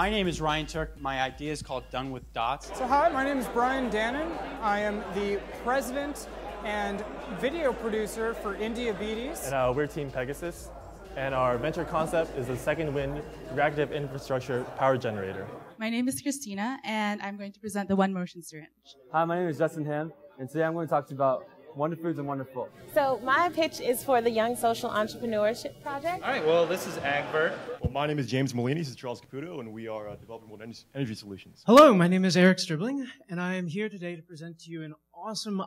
My name is Ryan Turk. My idea is called Done with Dots. So hi, my name is Brian Dannon. I am the president and video producer for Indiabetes. And we're Team Pegasus. And our venture concept is the second wind reactive infrastructure power generator. My name is Christina, and I'm going to present the Motion Syringe. Hi, my name is Justin Ham, and today I'm going to talk to you about Wonder Foods and Wonderful. So my pitch is for the Young Social Entrepreneurship Project. All right, well, this is Agbert. Well, my name is James Molini, this is Charles Caputo, and we are developing energy solutions. Hello, my name is Eric Stribling, and I am here today to present to you an awesome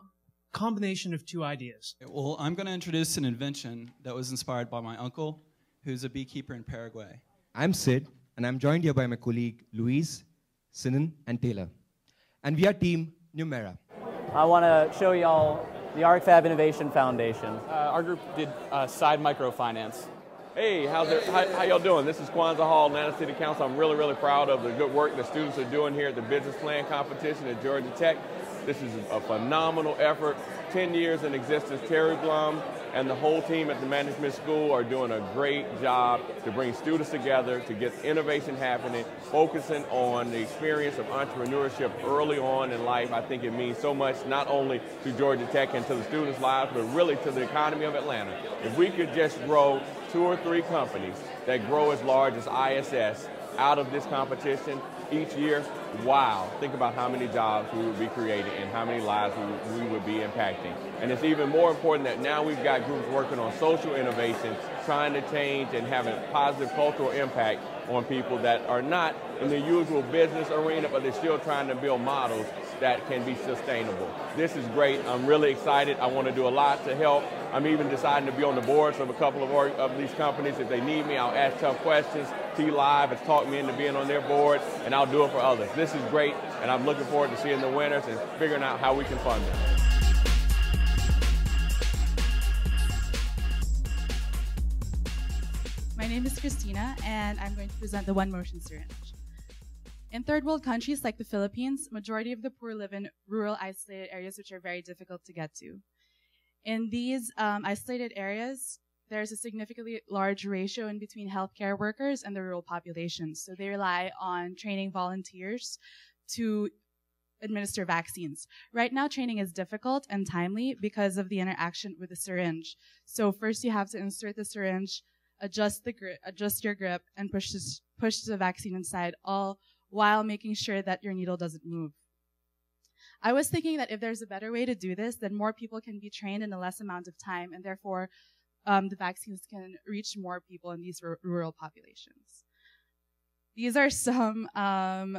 combination of two ideas. Well, I'm going to introduce an invention that was inspired by my uncle, who's a beekeeper in Paraguay. I'm Sid, and I'm joined here by my colleague Louise, Sinan, and Taylor. And we are Team Numera. I want to show y'all the ArcFab Innovation Foundation. Our group did side microfinance. Hey, how y'all doing? This is Kwanzaa Hall, Atlanta City Council. I'm really, really proud of the good work the students are doing here at the business plan competition at Georgia Tech. This is a phenomenal effort. 10 years in existence. Terry Blum and the whole team at the management school are doing a great job to bring students together, to get innovation happening, focusing on the experience of entrepreneurship early on in life. I think it means so much, not only to Georgia Tech and to the students' lives, but really to the economy of Atlanta. If we could just grow 2 or 3 companies that grow as large as ISS out of this competition each year, wow, think about how many jobs we would be creating and how many lives we would be impacting. And it's even more important that now we've got groups working on social innovation, trying to change and having positive cultural impact on people that are not in the usual business arena, but they're still trying to build models that can be sustainable. This is great. I'm really excited. I want to do a lot to help. I'm even deciding to be on the boards of a couple of these companies. If they need me, I'll ask tough questions. T Live has talked me into being on their board, and I'll do it for others. This is great, and I'm looking forward to seeing the winners and figuring out how we can fund them. My name is Christina, and I'm going to present the Motion Syringe. In third world countries like the Philippines, majority of the poor live in rural, isolated areas which are very difficult to get to. In these isolated areas, there's a significantly large ratio in between healthcare workers and the rural population. So they rely on training volunteers to administer vaccines. Right now, training is difficult and timely because of the interaction with the syringe. So first you have to insert the syringe, adjust your grip, and push the vaccine inside, all while making sure that your needle doesn't move. I was thinking that if there's a better way to do this, then more people can be trained in a less amount of time, and therefore the vaccines can reach more people in these rural populations. These are some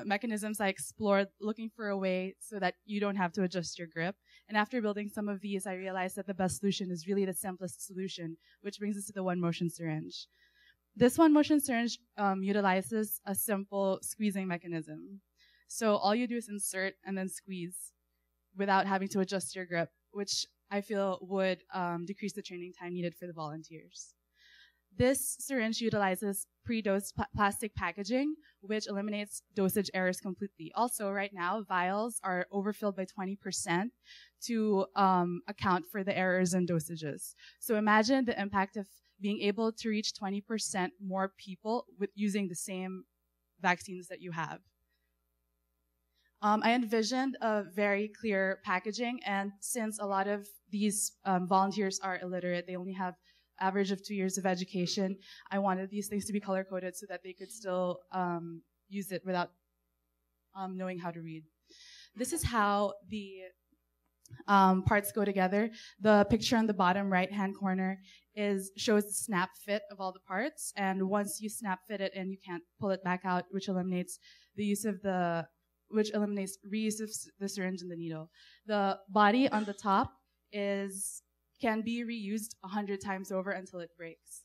mechanisms I explored looking for a way so that you don't have to adjust your grip. And after building some of these, I realized that the best solution is really the simplest solution, which brings us to the Motion Syringe. This Motion Syringe utilizes a simple squeezing mechanism. So all you do is insert and then squeeze without having to adjust your grip, which I feel would decrease the training time needed for the volunteers. This syringe utilizes pre-dosed plastic packaging, which eliminates dosage errors completely. Also, right now, vials are overfilled by 20% to account for the errors in dosages. So imagine the impact of being able to reach 20% more people with using the same vaccines that you have. I envisioned a very clear packaging, and since a lot of these volunteers are illiterate, they only have average of 2 years of education, I wanted these things to be color-coded so that they could still use it without knowing how to read. This is how the parts go together. The picture on the bottom right-hand corner shows the snap fit of all the parts, and once you snap fit it in, you can't pull it back out, which eliminates reuse of the syringe and the needle. The body on the top can be reused 100 times over until it breaks.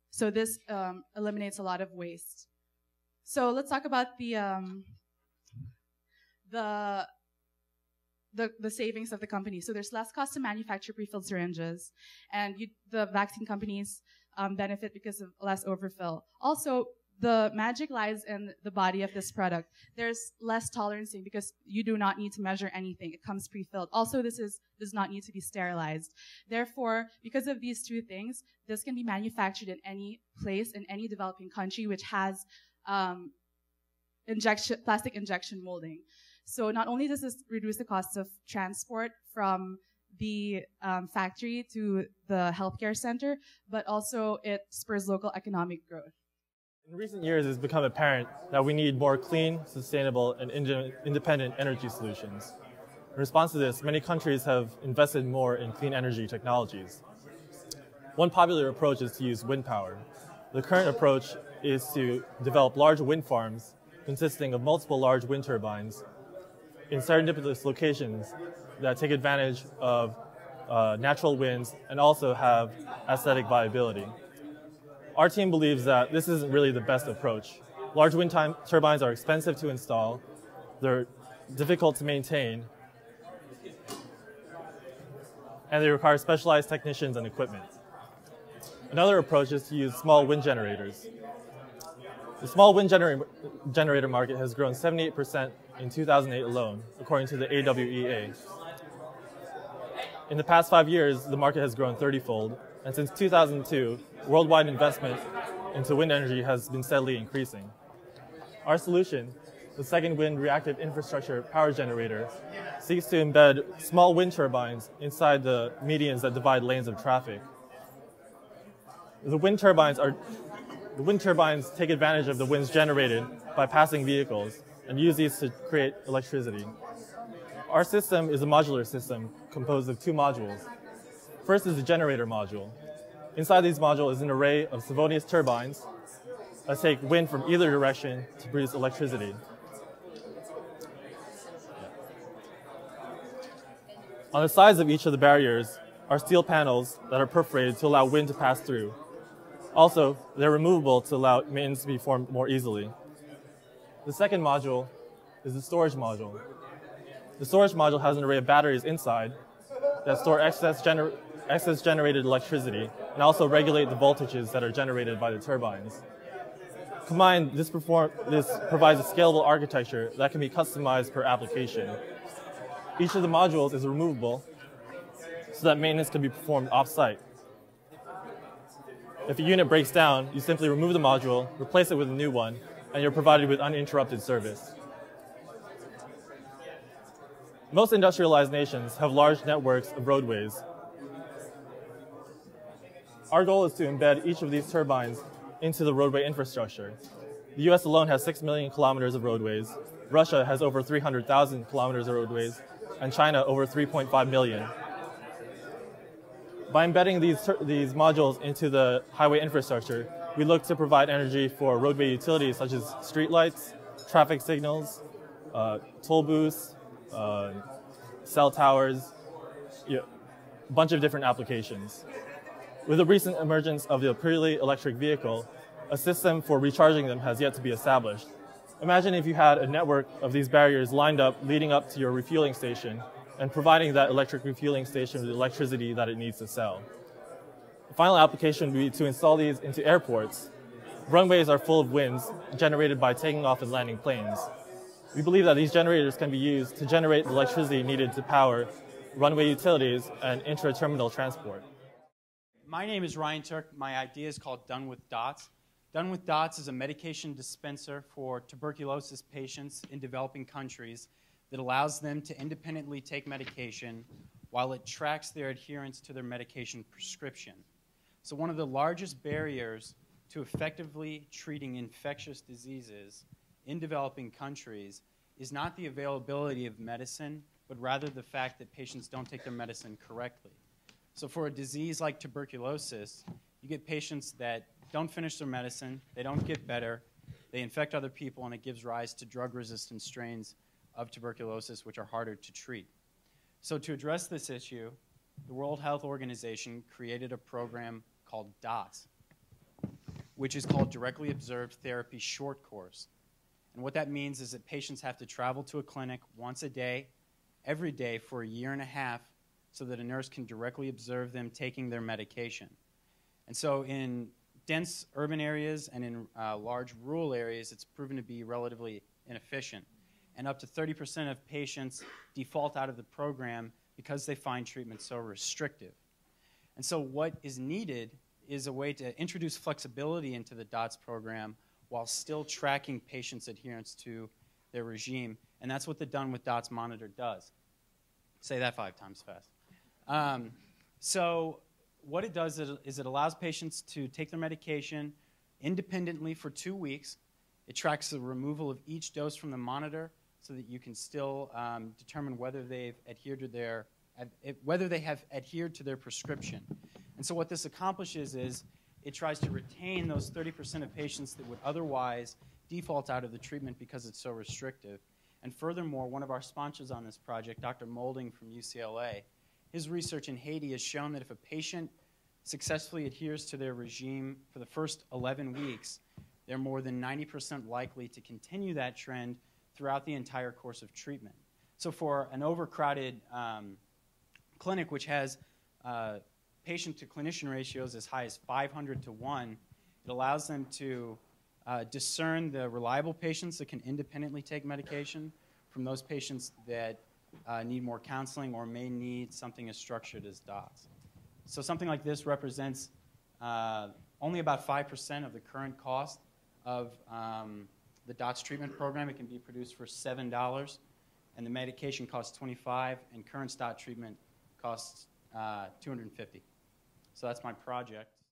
So this eliminates a lot of waste. So let's talk about the savings of the company. So there's less cost to manufacture prefilled syringes, and the vaccine companies benefit because of less overfill. Also, the magic lies in the body of this product. There's less tolerancing because you do not need to measure anything. It comes pre-filled. Also, this does not need to be sterilized. Therefore, because of these two things, this can be manufactured in any place in any developing country which has plastic injection molding. So not only does this reduce the cost of transport from the factory to the healthcare center, but also it spurs local economic growth. In recent years, it's become apparent that we need more clean, sustainable, and independent energy solutions. In response to this, many countries have invested more in clean energy technologies. One popular approach is to use wind power. The current approach is to develop large wind farms consisting of multiple large wind turbines in serendipitous locations that take advantage of natural winds and also have aesthetic viability. Our team believes that this isn't really the best approach. Large wind turbines are expensive to install, they're difficult to maintain, and they require specialized technicians and equipment. Another approach is to use small wind generators. The small wind generator market has grown 78% in 2008 alone, according to the AWEA. In the past 5 years, the market has grown 30-fold, and since 2002, worldwide investment into wind energy has been steadily increasing. Our solution, the second wind reactive infrastructure power generator, seeks to embed small wind turbines inside the medians that divide lanes of traffic. The wind turbines take advantage of the winds generated by passing vehicles and use these to create electricity. Our system is a modular system composed of 2 modules. First is the generator module. Inside these modules is an array of Savonius turbines that take wind from either direction to produce electricity. On the sides of each of the barriers are steel panels that are perforated to allow wind to pass through. Also, they're removable to allow maintenance to be performed more easily. The second module is the storage module. The storage module has an array of batteries inside that store excess generated electricity and also regulate the voltages that are generated by the turbines. Combined, this provides a scalable architecture that can be customized per application. Each of the modules is removable so that maintenance can be performed off-site. If a unit breaks down, you simply remove the module, replace it with a new one, and you're provided with uninterrupted service. Most industrialized nations have large networks of roadways. Our goal is to embed each of these turbines into the roadway infrastructure. The US alone has 6 million kilometers of roadways, Russia has over 300,000 kilometers of roadways, and China over 3.5 million. By embedding these modules into the highway infrastructure, we look to provide energy for roadway utilities such as streetlights, traffic signals, toll booths, cell towers, a bunch of different applications. With the recent emergence of the purely electric vehicle, a system for recharging them has yet to be established. Imagine if you had a network of these barriers lined up leading up to your refueling station and providing that electric refueling station with the electricity that it needs to sell. The final application would be to install these into airports. Runways are full of winds generated by taking off and landing planes. We believe that these generators can be used to generate the electricity needed to power runway utilities and intra-terminal transport. My name is Ryan Turk. My idea is called Done with Dots. Done with Dots is a medication dispenser for tuberculosis patients in developing countries that allows them to independently take medication while it tracks their adherence to their medication prescription. So one of the largest barriers to effectively treating infectious diseases in developing countries is not the availability of medicine, but rather the fact that patients don't take their medicine correctly. So for a disease like tuberculosis, you get patients that don't finish their medicine, they don't get better, they infect other people, and it gives rise to drug-resistant strains of tuberculosis, which are harder to treat. So to address this issue, the World Health Organization created a program called DOTS, which is called Directly Observed Therapy Short Course. And what that means is that patients have to travel to a clinic once a day, every day for a year and a half, so that a nurse can directly observe them taking their medication. And so in dense urban areas and in large rural areas, it's proven to be relatively inefficient. And up to 30% of patients default out of the program because they find treatment so restrictive. And so what is needed is a way to introduce flexibility into the DOTS program while still tracking patients' adherence to their regime. And that's what the Done with Dots monitor does. Say that 5 times fast. So what it does is it allows patients to take their medication independently for 2 weeks. It tracks the removal of each dose from the monitor so that you can still determine whether they've adhered to have adhered to their prescription. And so what this accomplishes is it tries to retain those 30% of patients that would otherwise default out of the treatment because it's so restrictive. And furthermore, one of our sponsors on this project, Dr. Moulding from UCLA, his research in Haiti has shown that if a patient successfully adheres to their regime for the first 11 weeks, they're more than 90% likely to continue that trend throughout the entire course of treatment. So for an overcrowded clinic, which has patient-to-clinician ratios as high as 500 to 1, it allows them to discern the reliable patients that can independently take medication from those patients that need more counseling or may need something as structured as DOTS. So something like this represents only about 5% of the current cost of the DOTS treatment program. It can be produced for $7, and the medication costs $25, and current DOTS treatment costs $250. So that's my project.